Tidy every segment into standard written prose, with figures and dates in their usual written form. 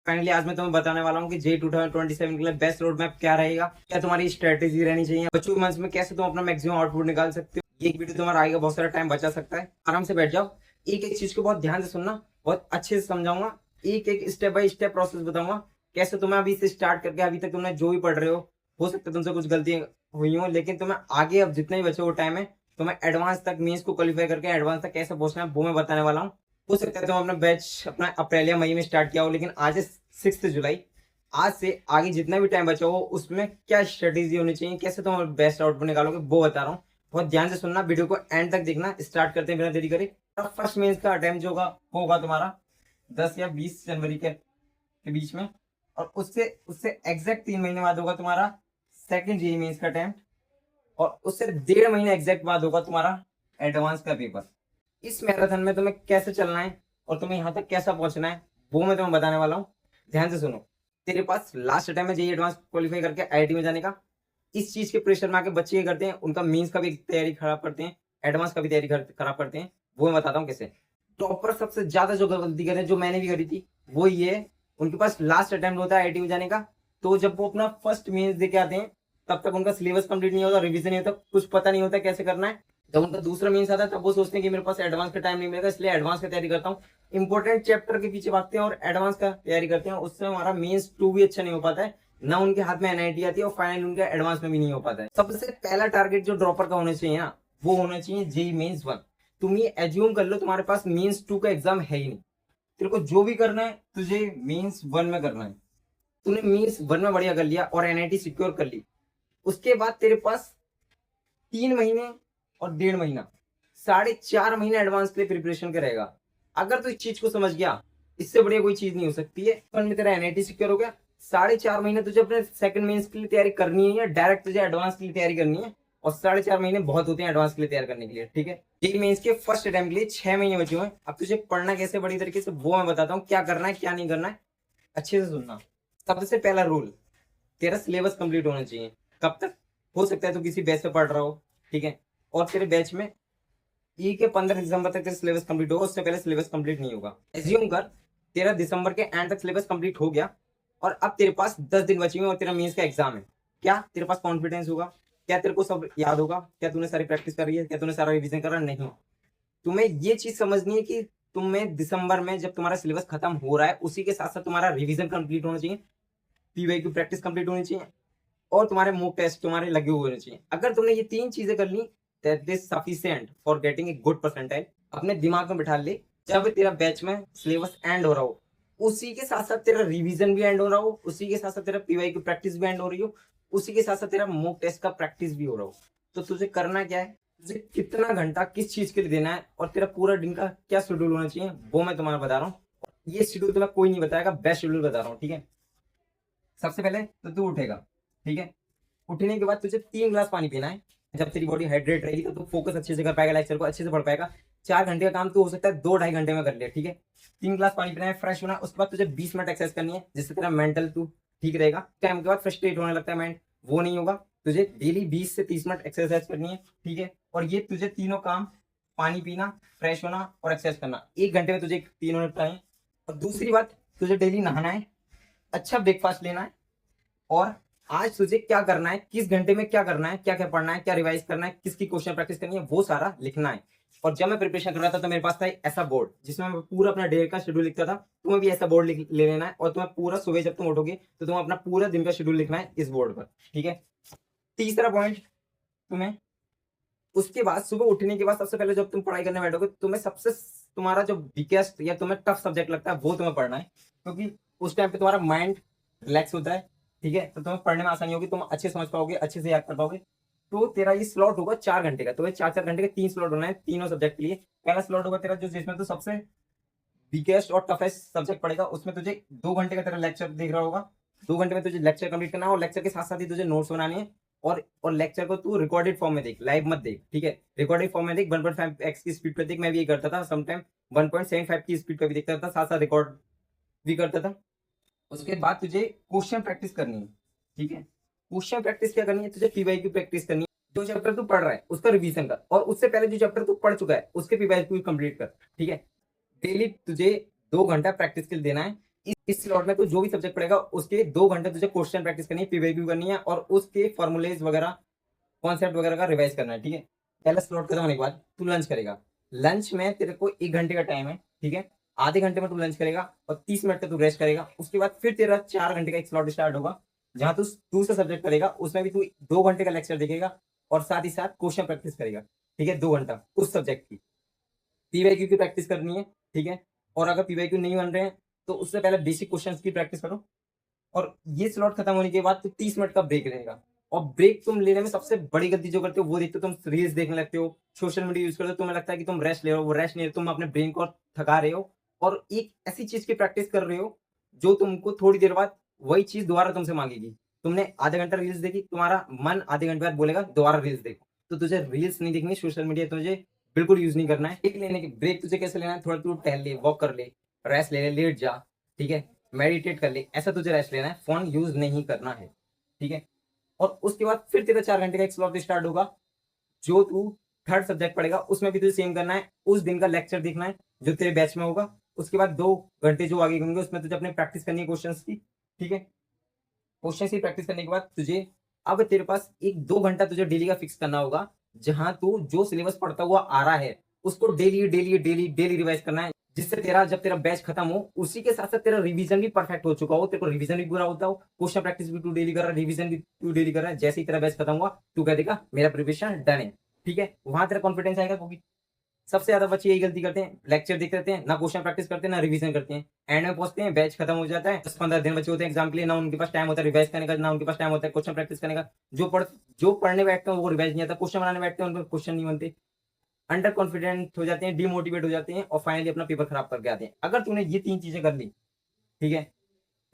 Finally आज मैं तुम्हें बताने वाला हूँ कि जे 2027 के लिए बेस्ट रोड मैप क्या रहेगा, क्या तुम्हारी स्ट्रेटेजी रहनी चाहिए, बच्चों मंथ्स में कैसे तुम अपना मैक्सिमम आउटपुट निकाल सकते हो। ये एक वीडियो तुम्हारा आएगा, बहुत सारा टाइम बचा सकता है। आराम से बैठ जाओ, एक एक चीज को बहुत ध्यान से सुनना, बहुत अच्छे से समझाऊंगा, एक एक स्टेप बाय स्टेप प्रोसेस बताऊंगा कैसे तुम्हें अभी से स्टार्ट करके अभी तक तुमने जो भी पढ़ रहे हो सकता है तुमसे कुछ गलतियां हुई हो, लेकिन तुम्हें आगे अब जितना ही बचे वो टाइम है, तुम्हें एडवांस तक मीन्स को क्वालिफाई करके एडवांस तक कैसे पहुंचना है वो मैं बताने वाला हूँ। हो सकता है तुम अपना बैच अपना अप्रैल या मई में स्टार्ट किया हो, लेकिन आज है 6 जुलाई। आज से आगे जितना भी टाइम बचा हो उसमें क्या स्ट्रेटेजी होनी चाहिए, कैसे तुम बेस्ट आउटपुट निकालोगे वो बता रहा हूँ। बहुत ध्यान से सुनना, वीडियो को एंड तक देखना। स्टार्ट करते हैं बिना देरी करे। फर्स्ट मेंस का अटेम्प्ट जो होगा वो होगा तुम्हारा 10 या 20 जनवरी के बीच में, और उससे उससे एग्जैक्ट 3 महीने बाद होगा तुम्हारा सेकंड जेईई मेंस का अटेम्प्ट, और उससे 1.5 महीने एग्जैक्ट बाद होगा तुम्हारा एडवांस का पेपर। इस मैराथन में तुम्हें कैसे चलना है और तुम्हें यहाँ तक कैसा पहुंचना है वो मैं तुम्हें बताने वाला हूँ। ध्यान से सुनो। तेरे पास लास्ट टाइम है जेईई एडवांस क्वालिफाई करके आईआईटी में जाने का। इस चीज के प्रेशर में आके बच्चे ये करते हैं, उनका मीन्स का भी तैयारी खराब करते हैं, एडवांस का भी तैयारी खराब करते हैं। वो मैं बताता हूँ कैसे। टॉपर सबसे ज्यादा जो गलती करते हैं, जो मैंने भी करी थी, वो ये है, उनके पास लास्ट अटेम्प्ट होता है आईआईटी में जाने का, तो जब वो अपना फर्स्ट मेंस दे के आते हैं तब तक उनका सिलेबस कंप्लीट नहीं होता, रिवीजन नहीं होता, कुछ पता नहीं होता कैसे करना है। जब उनका दूसरा मीन्स आता है तब वो सोचते हैं कि मेरे पास एडवांस का टाइम नहीं मिलेगा, इसलिए एडवांस का तैयारी करता हूँ। इंपॉर्टेंट चैप्टर के पीछे भागते हैं और एडवांस का तैयारी करते हैं, उससे हमारा मेंस 2 भी अच्छा नहीं हो पाता है, ना उनके हाथ में एनआईटी आती है, और फाइनल उनका एडवांस में भी नहीं हो पाता है। सबसे पहला टारगेट जो ड्रॉपर का होना चाहिए ना, वो होना चाहिए जेईई मेंस 1। तुम ये एज्यूम कर लो तुम्हारे पास मेंस 2 का एग्जाम है ही नहीं, तेरे को जो भी करना है तुझे मेंस 1 में करना है। तूने मेंस 1 में बढ़िया कर लिया और एनआईटी सिक्योर कर ली, उसके बाद तेरे पास 3 महीने और 1.5 महीना, 4.5 महीने एडवांस के लिए प्रिपरेशन करेगा। अगर तू इस चीज को समझ गया, इससे बढ़िया कोई चीज नहीं हो सकती है। में तेरा एनआईटी सिक्योर हो गया, 4.5 महीने तुझे अपने सेकंड मेंस के लिए तैयारी करनी है या डायरेक्ट तुझे एडवांस के लिए तैयारी करनी है, और 4.5 महीने बहुत होते हैं एडवांस के लिए तैयार करने के लिए। ठीक है, जेईई मेंस के फर्स्ट अटेम्प्ट के लिए 6 महीने बचे हुए हैं। अब तुझे पढ़ना कैसे बड़ी तरीके से वो मैं बताता हूँ, क्या करना है क्या नहीं करना है, अच्छे से सुनना। सबसे पहला रूल, तेरा सिलेबस कंप्लीट होना चाहिए। कब तक? हो सकता है तो किसी बैच पे पढ़ रहा हो, ठीक है, और तेरे बैच में ई के 15 दिसंबर तक तेरा सिलेबस कंप्लीट होगा, उससे पहले सिलेबस कंप्लीट नहीं होगा। एज्यूम कर तेरा दिसंबर के एंड तक सिलेबस कंप्लीट हो गया, और अब तेरे पास 10 दिन बचे हुए और तेरा मेंस का एग्जाम है। क्या तेरे पास कॉन्फिडेंस होगा? क्या तेरे को सब याद होगा? क्या तूने सारी प्रैक्टिस करी है? क्या तूने सारा रिवीजन करा? नहीं। तुम्हें ये चीज समझनी है कि तुम्हें दिसंबर में जब तुम्हारा सिलेबस खत्म हो रहा है, उसी के साथ साथ तुम्हारा रिवीजन कंप्लीट होना चाहिए, पीवाई की प्रैक्टिस कंप्लीट होनी चाहिए, और तुम्हारे मॉक टेस्ट तुम्हारे लगे हुए होने चाहिए। अगर तुमने ये 3 चीजें कर ली, that is sufficient for getting a good percentile. अपने दिमाग में बिठा ले, जब तेरा बैच में सिलेबस एंड हो रहा हो, उसी के साथ साथ तेरा रिवीजन भी एंड हो रहा हो, उसी के साथ साथ तेरा पीवाई की प्रैक्टिस भी एंड हो रही हो, उसी के साथ साथ तेरा मॉक टेस्ट का प्रैक्टिस भी हो रहा हो, तो तुझे करना क्या है, तुझे कितना घंटा किस चीज के लिए देना है, और तेरा पूरा दिन का क्या शेड्यूल होना चाहिए, वो मैं तुम्हारा बता रहा हूँ। ये शेड्यूल तुम्हें कोई नहीं बताएगा, बेस्ट शेड्यूल बता रहा हूँ। ठीक है, सबसे पहले तो तू उठेगा, ठीक है, उठने के बाद तुझे 3 गिलास पानी पीना है। जब तेरी बॉडी हाइड्रेट रहेगी तो तू फोकस अच्छे से कर पाएगा, लेक्चर को अच्छे से पढ़ पाएगा। 4 घंटे का काम तू हो सकता है 2-2.5 घंटे में कर ले। ठीक है, 3 गिलास पानी पीना है, फ्रेश होना, उसके बाद तुझे 20 मिनट एक्सरसाइज करनी है, जिससे तेरा मेंटल तू ठीक रहेगा। टाइम के बाद फ्रस्ट्रेट होने लगता है माइंड, वो नहीं होगा। तुझे डेली 20 से 30 मिनट एक्सरसाइज करनी है, ठीक है, और ये तुझे तीनों काम, पानी पीना, फ्रेश होना और एक्सरसाइज करना, 1 घंटे में तुझे तीनों निपटाए हैं। और दूसरी बात, तुझे डेली नहाना है, अच्छा ब्रेकफास्ट लेना है, और आज तुझे क्या करना है, किस घंटे में क्या करना है, क्या क्या पढ़ना है, क्या रिवाइज करना है, किसकी क्वेश्चन प्रैक्टिस करनी है, वो सारा लिखना है। और जब मैं प्रिपरेशन कर रहा था तो मेरे पास था एक ऐसा बोर्ड जिसमें मैं पूरा अपना डे का शेड्यूल लिखता था। तुम्हें भी ऐसा बोर्ड ले लेना है, और तुम्हें पूरा सुबह जब तुम उठोगे तो तुम्हें अपना पूरा दिन का शेड्यूल लिखना है इस बोर्ड पर। ठीक है, तीसरा पॉइंट, तुम्हें उसके बाद सुबह उठने के बाद सबसे पहले जब तुम पढ़ाई करने बैठोगे, तुम्हें सबसे तुम्हारा जो वीकेस्ट या तुम्हें टफ सब्जेक्ट लगता है वो तुम्हें पढ़ना है, क्योंकि उस टाइम पे तुम्हारा माइंड रिलैक्स होता है। ठीक है, तो तुम्हें पढ़ने में आसानी होगी, तुम अच्छे समझ पाओगे, अच्छे से याद कर पाओगे। तो तेरा ये स्लॉट होगा 4 घंटे का, तुम्हें 4-4 घंटे के 3 स्लॉट होना है तीनों सब्जेक्ट के लिए। पहला स्लॉट होगा तेरा जो जिसमें तो सबसे वीकेस्ट और टफेस्ट सब्जेक्ट पड़ेगा, उसमें तुझे 2 घंटे का तेरा लेक्चर देख रहा होगा। 2 घंटे में तुझे लेक्चर कंप्लीट करना है, और लेक्चर के साथ साथ ही तुझे नोट्स बनाने हैं। और लेक्चर को तू रिकॉर्डेड फॉर्म में देख, लाइव मत देख। ठीक है, रिकॉर्डेड फॉर्म में देख, 1.5x की स्पीड पर देख। मैं भी ये करता था, समटाइम 1.75 की स्पीड पर भी देखता था, साथ साथ रिकॉर्ड भी करता था। उसके बाद तुझे क्वेश्चन प्रैक्टिस करनी है। ठीक है, क्वेश्चन प्रैक्टिस क्या करनी है, तुझे पीवाई की प्रैक्टिस करनी है। जो चैप्टर तू पढ़ रहा है उसका रिवीजन कर, और उससे पहले जो चैप्टर तू पढ़ चुका है उसके पीवाई को कंप्लीट कर। ठीक है, डेली तुझे 2 घंटा प्रैक्टिस के लिए देना है। इस स्लॉट में तो जो भी सब्जेक्ट पढ़ेगा उसके 2 घंटे तुझे क्वेश्चन प्रैक्टिस करनी है, पीवाईक्यू करनी है और उसके फॉर्मूलेज वगैरह, कॉन्सेप्ट वगैरह का रिवाइज करना है, ठीक है। पहला स्लॉट खत्म होने के बाद तू लंच करेगा। लंच में तेरे को 1 घंटे का टाइम है, ठीक है। आधे घंटे में तू लंच करेगा और 30 मिनट का तू रेस्ट करेगा। उसके बाद फिर तेरा 4 घंटे का एक स्लॉट स्टार्ट होगा, जहां तू दूसरा सब्जेक्ट करेगा। उसमें भी तू 2 घंटे का लेक्चर देखेगा और साथ ही साथ क्वेश्चन प्रैक्टिस करेगा, ठीक है, 2 घंटा उस सब्जेक्ट की। पीवाईक्यू की प्रैक्टिस करनी है, ठीक है। और अगर पीवाईक्यू नहीं बन रहे हैं तो उससे पहले बेसिक क्वेश्चंस की प्रैक्टिस करो। और ये स्लॉट खत्म होने के बाद तो 30 मिनट का ब्रेक रहेगा। और ब्रेक तुम लेने में सबसे बड़ी गलती जो करते हो वो देखते हो, तुम रील्स देखने लगते हो, सोशल मीडिया यूज करते हो। तुम्हें लगता है कि तुम रेस्ट ले रहे हो, वो रेस्ट नहीं, तुम अपने ब्रेन को थका रहे हो और एक ऐसी चीज की प्रैक्टिस कर रहे हो जो तुमको थोड़ी देर बाद वही चीज दोबारा तुमसे मांगेगी। तुमने आधा घंटा रील्स देखी, तुम्हारा मन आधे घंटे बाद बोलेगा दोबारा रील्स देखो। तो तुझे रील्स नहीं देखनी, सोशल मीडिया तुझे बिल्कुल यूज नहीं करना है। एक लेने के ब्रेक तुझे कैसे लेना है, थोड़ा तू टहल ले, वॉक कर ले, रेस्ट ले ले, लेट जा, ठीक है, मेडिटेट कर ले, ऐसा तुझे रेस्ट लेना है, फोन यूज नहीं करना है, ठीक है। और उसके बाद फिर तेरा 4 घंटे का एक स्लॉट स्टार्ट होगा, जो तू थर्ड सब्जेक्ट पढ़ेगा। उसमें भी तुझे सेम करना है, उस दिन का लेक्चर देखना है जो तेरे बैच में होगा। उसके बाद 2 घंटे जो आगे होंगे उसमें तुझे अपने प्रैक्टिस करनी है क्वेश्चंस की, ठीक है। क्वेश्चन की प्रैक्टिस करने के बाद तुझे अब तेरे पास एक 2 घंटा तुझे डेली का फिक्स करना होगा, जहां तू जो सिलेबस पढ़ता हुआ आ रहा है उसको daily daily daily daily revise करना है, जिससे तेरा जब तेरा बैच खत्म हो उसी के साथ साथ तेरा रिवीजन भी परफेक्ट हो चुका हो, तेरे को रिवीजन भी पूरा होता हो, क्वेश्चन प्रैक्टिस भी तू डेली कर रहा है, रिवीजन भी तू डेली कर रहा है। जैसे ही तेरा बैच खत्म हुआ तू कह देगा मेरा प्रिपरेशन डन है, ठीक है। वहां तेरा कॉन्फिडेंस आएगा, क्योंकि सबसे ज्यादा बच्चे यही गलती करते हैं, लेक्चर देख रहते हैं, ना क्वेश्चन प्रैक्टिस करते हैं ना रिवीजन करते हैं। एंड में पहुंचते हैं, बैच खत्म हो जाता है, 10-15 दिन बचे होते हैं एग्जाम के लिए, ना उनके पास टाइम होता है रिवाइज करने का, ना उनके पास टाइम होता है क्वेश्चन प्रैक्टिस करने का। जो पढ़ने बैठते हैं वो रिवाइज नहीं आता, क्वेश्चन बनाने बैठते हैं उनको क्वेश्चन नहीं बनते, अंडर कॉन्फिडेंट हो जाते हैं, डिमोटिवेट हो जाते हैं और फाइनली अपना पेपर खराब करके आते हैं। अगर तूने ये 3 चीजें कर ली, ठीक है,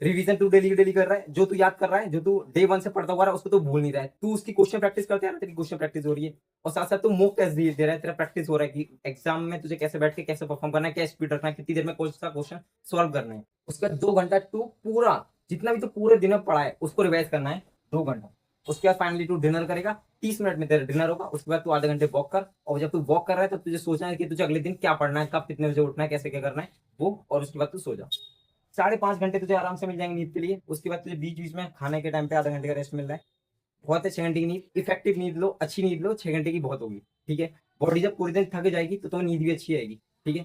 रिवीजन तू डेली डेली कर रहा है, जो तू याद कर रहा है, जो तू डे 1 से पढ़ता हुआ रहा है उसको तू भूल नहीं रहा है, तू उसकी क्वेश्चन प्रैक्टिस करते आ रहा है, तेरी क्वेश्चन प्रैक्टिस हो रही है, और साथ साथ तू मॉक टेस्ट दे रहा है, तेरा प्रैक्टिस हो रहा है कि एग्जाम में तुझे कैसे बैठ के कैसे परफॉर्म करना है, क्या स्पीड रखना है, कितनी देर में कौन सा क्वेश्चन सॉल्व करना है। उसके बाद 2 घंटा तू पूरा जितना भी तू पूरे दिन में पढ़ा है उसको रिवाइज करना है, 2 घंटा। उसके बाद फाइनली तू डिनर करेगा, 30 मिनट में तेरा डिनर होगा। उसके बाद तू आधे घंटे वॉक कर, और जब तू वॉक कर रहा है तो तुझे सोचना है कि तुझे अगले दिन क्या पढ़ना है, कब कितने बजे उठना है, कैसे क्या करना है वो, और उसके बाद तू सो जा। 5.5 घंटे तुझे आराम से मिल जाएंगे नींद के लिए। उसके बाद तुझे बीच बीच में खाने के टाइम पे आधा घंटे का रेस्ट मिल रहा है। बहुत है 6 घंटे की नींद, इफेक्टिव नींद लो, अच्छी नींद लो, 6 घंटे की बहुत होगी, ठीक है। बॉडी जब पूरे दिन थक जाएगी तो तुम्हें नींद भी अच्छी आएगी, ठीक है।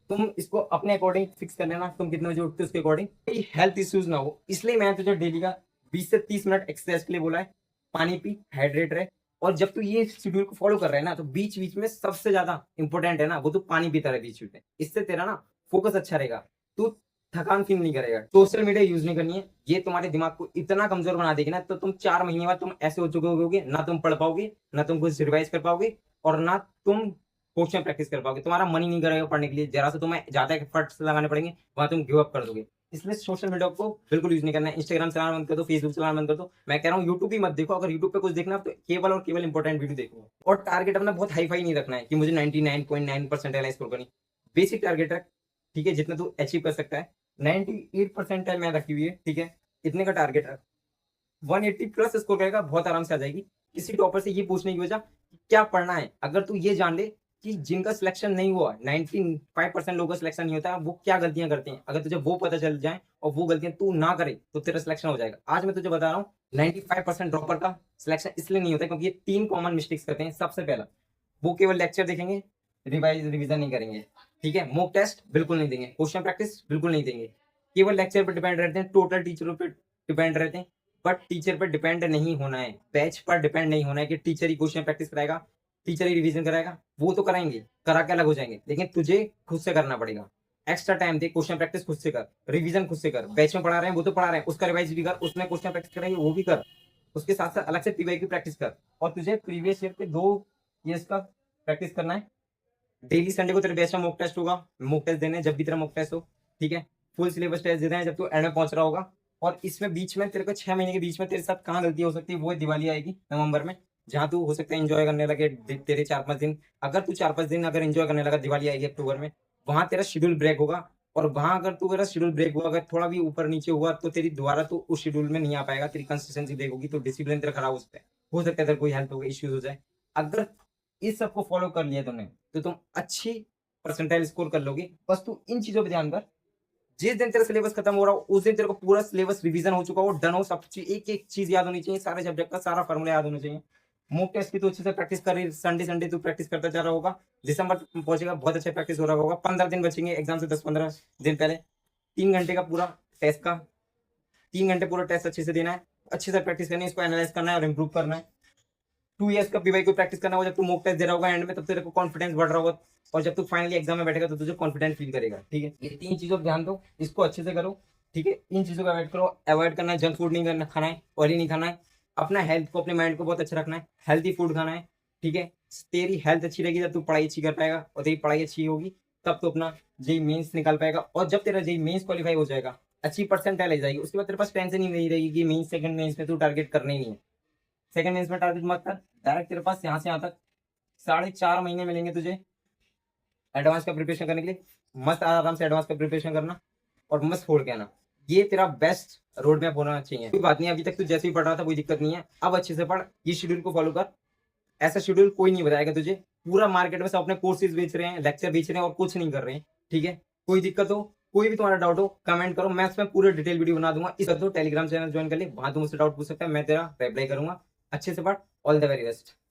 तुम इसको अपने अकॉर्डिंग फिक्स कर लेना, तुम कितने बजे उठते हो उसके अकॉर्डिंग। हेल्थ इश्यूज ना हो, इसलिए मैं तुझे डेली का 20 से 30 मिनट एक्सरसाइज के लिए बोला है। पानी पी, हाइड्रेट रहे, और जब तू ये शेड्यूल को फॉलो कर रहा है ना तो बीच बीच में सबसे ज्यादा इंपॉर्टेंट है ना वो तू पानी पीता रहे बीच बीच में, इससे तेरा ना फोकस अच्छा रहेगा, तू थकान फील नहीं करेगा। सोशल मीडिया यूज नहीं करनी है, ये तुम्हारे दिमाग को इतना कमजोर बना देगी ना, तो तुम 4 महीने बाद तुम ऐसे हो चुके होगे, ना तुम पढ़ पाओगे, ना तुम कुछ रिवाइज कर पाओगे, और ना तुम क्वेश्चन प्रैक्टिस कर पाओगे। तुम्हारा मन ही नहीं करेगा पढ़ने के लिए, जरा से तुम्हें ज्यादा एफर्ट्स लगाने पड़ेंगे, वहां तुम गिव अप कर दोगे। इसलिए सोशल मीडिया को बिल्कुल यूज नहीं करना है। इंस्टाग्राम चलाना बंद कर दो, फेसबुक चलाना बंद कर दो। मैं कह रहा हूँ यूट्यूब भी मत देखो, अगर यूट्यूब पे कुछ देखना है तो केवल और केवल इंपॉर्टेंट वीडियो देखो। और टारगेट अपना बहुत हाई फाई नहीं रखना है कि मुझे 99.9% स्कोर करनी। बेसिक टारगेट रख, ठीक है, जितना तू अचीव कर सकता है। 98% मैं रखी हुई है, ठीक है, इतने का टारगेट रख। 180 प्लस स्कोर करेगा, बहुत आराम से आ जाएगी। किसी टॉपर से ये पूछने की वजह कि क्या पढ़ना है, अगर तू ये जान ले कि जिनका सिलेक्शन नहीं हुआ, 95% लोगों का सिलेक्शन नहीं होता, वो क्या गलतियां करते हैं, अगर तुझे वो पता चल जाए और वो गलतियां तू ना करे तो तेरा सिलेक्शन हो जाएगा। आज मैं तुझे बता रहा हूँ 95% ड्रॉपर का सिलेक्शन इसलिए नहीं होता क्योंकि ये 3 कॉमन मिस्टेक्स करते हैं। सबसे पहला, वो केवल लेक्चर देखेंगे, रिविजन नहीं करेंगे, ठीक है, मॉक टेस्ट बिल्कुल नहीं देंगे, क्वेश्चन प्रैक्टिस बिल्कुल नहीं देंगे, केवल लेक्चर पर डिपेंड रहते हैं, टोटल टीचरों पर डिपेंड रहते हैं। बट टीचर पर डिपेंड नहीं होना है, बैच पर डिपेंड नहीं होना है कि टीचर ही क्वेश्चन प्रैक्टिस कराएगा, टीचर ही रिवीजन कराएगा। वो तो कराएंगे, करा के अलग हो जाएंगे, लेकिन तुझे खुद से करना पड़ेगा। एक्स्ट्रा टाइम दे, क्वेश्चन प्रैक्टिस खुद से कर, रिवीजन खुद से कर। बैच में पढ़ा रहे हैं वो तो पढ़ा रहे हैं, उसका रिवाइज भी कर, उसमें क्वेश्चन प्रैक्टिस कराएंगे वो भी कर। उसके साथ साथ अलग से पीवाई की प्रैक्टिस कर, और तुझे प्रीवियस ईयर के 2 ईयर्स का प्रैक्टिस करना है। डेली संडे को तेरे बैच में मॉक टेस्ट होगा, मॉक टेस्ट देने जब भी तेरा मॉक टेस्ट हो, ठीक है। फुल सिलेबस टेस्ट देना है जब तू एंड में पहुंच रहा होगा। और इसमें बीच में तेरे को 6 महीने के बीच में तेरे साथ कहाँ गलती हो सकती है, वो दिवाली आएगी नवंबर में, जहाँ तू हो सकता है एंजॉय करने लगे तेरे 4-5 दिन। अगर तू 4-5 दिन अगर एंजॉय करने लगा, दिवाली आएगी अक्टूबर में, वहां तेरा शेड्यूल ब्रेक होगा। और वहां अगर तू तेरा शेड्यूल ब्रेक हुआ, अगर थोड़ा भी ऊपर नीचे हुआ तो तेरी दोबारा तो उस शेड्यूल में नहीं आ पाएगा, तेरी कंसिस्टेंसी ब्रेक होगी, तो डिसिप्लिन तेरा खराब हो सकता है तेरा कोई हेल्थ इश्यूज हो जाए। अगर इस सबको फॉलो कर लिया तुमने तो तुम अच्छी परसेंटाइल स्कोर कर लोगे। बस तू इन चीजों पे ध्यान कर, जिस दिन तेरा सिलेबस खत्म हो रहा हो उस दिन तेरे को पूरा सिलेबस रिवीजन हो चुका हो, डन हो, सब चीज एक एक चीज याद होनी चाहिए, सारे सब्जेक्ट का सारा फॉर्मूला याद होना चाहिए। मॉक टेस्ट की तो अच्छे से प्रैक्टिस कर रही, संडे संडे तू प्रैक्टिस करता जा रहा होगा, दिसंबर पहुंचेगा बहुत अच्छा प्रैक्टिस हो रहा होगा। 15 दिन बचेंगे एग्जाम से, 10-15 दिन पहले 3 घंटे का पूरा टेस्ट का, 3 घंटे पूरा टेस्ट अच्छे से देना है, अच्छे से प्रैक्टिस करनी है, इसको एनालाइज करना है और इम्प्रूव करना है। 2 इयर्स का पीवाई को प्रैक्टिस करना होगा, जब तू मॉक टेस्ट दे रहा होगा एंड में, तब तेरे को कॉन्फिडेंस बढ़ रहा होगा, और जब तू फाइनली एग्जाम में बैठेगा तो तुझे कॉन्फिडेंट फील करेगा। ठीक है, ये 3 चीजों पर ध्यान दो, इसको अच्छे से करो। ठीक है, इन चीजों को अवॉइड करो, अवॉइड करना है, जंक फूड नहीं करना, खाना है, ऑयली नहीं खाना है, अपना हेल्थ को, अपने माइंड को बहुत अच्छा रखना है, हेल्थी फूड खाना है। ठीक है, तेरी हेल्थ अच्छी रहेगी जब तू पढ़ाई अच्छी कर पाएगा, और तेरी पढ़ाई अच्छी होगी तब तो अपना जेई मेंस निकाल पाएगा। और जब तेरा जेई मेंस क्वालिफाई हो जाएगा, अच्छी परसेंटाइल आ जाएगी, उसके बाद तेरे पास टेंशन ही नहीं रहेगी कि मेंस सेकंड मेंस में तू टारगेट करना ही नहीं है। सेकंड मेंस में टारगेट मत कर, डायरेक्ट तेरे पास यहाँ से यहाँ तक 4.5 महीने मिलेंगे तुझे एडवांस का प्रिपरेशन करने के लिए। मस्त आराम से एडवांस का प्रिपरेशन करना और मस्त फोड़ के आना, ये तेरा बेस्ट रोड मैप होना चाहिए। कोई बात नहीं, अभी तक तू जैसे ही पढ़ रहा था कोई दिक्कत नहीं है, अब अच्छे से पढ़, ये शेड्यूल को फॉलो कर, ऐसा शेड्यूल कोई नहीं बताएगा तुझे। पूरा मार्केट में सब अपने कोर्सेज बेच रहे हैं, लेक्चर बेच रहे हैं और कुछ नहीं कर रहे हैं। ठीक है, कोई दिक्कत हो, कोई भी तुम्हारा डाउट हो, कमेंट करो, मैं उसमें पूरे डिटेल वीडियो बना दूंगा। इस तो टेलीग्राम चैनल ज्वाइन कर ले, वहां तुम मुझसे डाउट पूछ सकते हैं, मैं तेरा रिप्लाई करूंगा। अच्छे से पढ़, ऑल द वेरी बेस्ट।